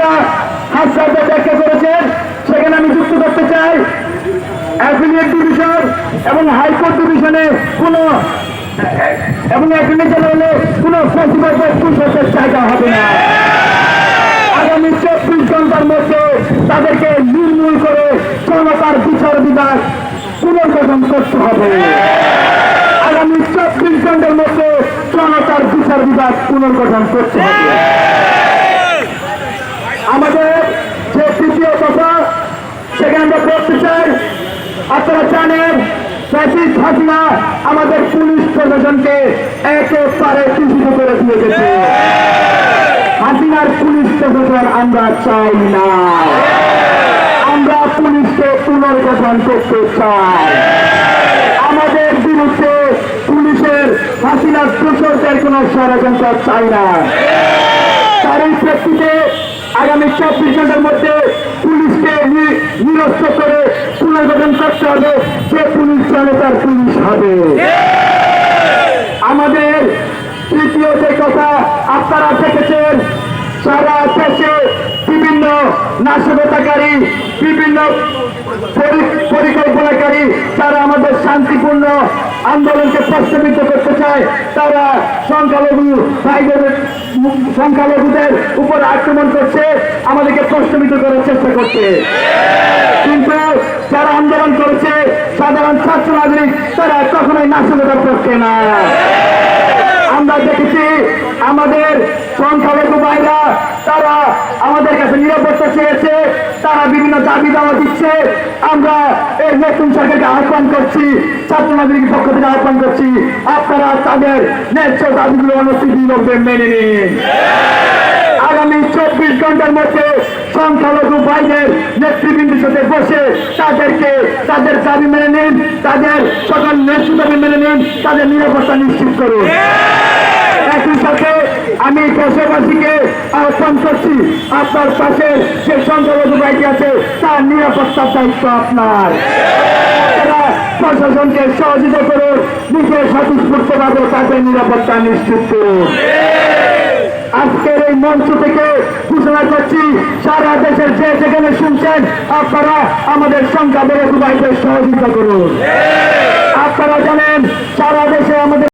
আপনারা হাসপাতালে ব্যাখ্যা করেছেন, সেখানে আমি যুক্ত করতে চাই অ্যাফিলিয়েট ডিভিশন এবং হাইকোর্ট ডিভিশনে কোনো এবং অ্যাফিলিয়েট জেনারেলে কোনো ফেস্টিভ্যাল পুলিশের জায়গা হবে না। আগামী 24 ঘন্টার মধ্যে তাদেরকে নির্মূল করে জনতার বিচার বিভাগ পুনর্গঠন করতে হবে। আগামী 24 ঘন্টার মধ্যে জনতার বিচার বিভাগ পুনর্গঠন করতে হবে। আমাদের যে তৃতীয় কথা, সেখানে আমরা বলতে চাই, আপনারা জানেন ফ্যাসিস্ট হাসিনা আমাদের পুলিশ প্রশাসনকে একেবারে দূষিত করে দিয়ে গেছে। হাসিনার পুলিশ প্রশাসন আমরা চাই না, আমরা পুলিশকে পুনর্গঠন করতে চাই। আমাদের বিরুদ্ধে পুলিশের হাসিনার দোষরদের কোন ষড়যন্ত্র চাই না। তার এই প্রেক্ষিতে আগামী 24 ঘন্টার মধ্যে পুলিশকে নিরস্ত করে পুনর্গঠন করতে হবে, যে পুলিশ জনতার পুলিশ হবে। আমাদের তৃতীয় যে কথা, আপনারা দেখেছেন সারা দেশে বিভিন্ন নাশকতাকারী, বিভিন্ন পরিকল্পনাকারী, তারা আমাদের শান্তিপূর্ণ আন্দোলনকে প্রশ্নবিদ্ধ করতে চায়। তারা সংখ্যালঘুদের উপর আক্রমণ করছে, আমাদেরকে প্রশ্নবিদ্ধ করার চেষ্টা করছে। কিন্তু যারা আন্দোলন করেছে সাধারণ ছাত্র নাগরিক, তারা কখনোই নাশকতার পক্ষে না। আমরা দেখেছি আমাদের সংখ্যালঘু ভাইরা, তারা আমাদের কাছে নিরাপত্তা চেয়েছে, তারা বিভিন্ন দাবি দাওয়া দিচ্ছে। আমরা এই নতুন সরকারকে আহ্বান করছি, ছাত্র নাগরিকের পক্ষ থেকে আহ্বান করছি, আপনারা তাদের ন্যায্য দাবিগুলো অনতিবিলম্বে মেনে নিন। আগামী 24 ঘন্টার মধ্যে সংখ্যালঘু ভাইদের নেতৃবৃন্দের সাথে বসে তাদেরকে তাদের দাবি মেনে নিন, তাদের সকল ন্যায্য দাবি মেনে নিন, তাদের নিরাপত্তা নিশ্চিত করুন। একই সাথে আমি দেশবাসীকে আহ্বান করছি, আপনার পাশে যে সংখ্যালঘু ভাইটি আছে তার নিরাপত্তার দায়িত্ব আপনার। প্রশাসনকে সহযোগিতা করুন, নিজের স্বতঃস্ফূর্তভাবে তাদের নিরাপত্তা নিশ্চিত করুন। আজকের এই মঞ্চ থেকে ঘোষণা করছি, সারা দেশের যে যেখানে শুনছেন, আপনারা আমাদের সংখ্যালঘু ভাইদের সহযোগিতা করুন। আপনারা জানেন সারা দেশে আমাদের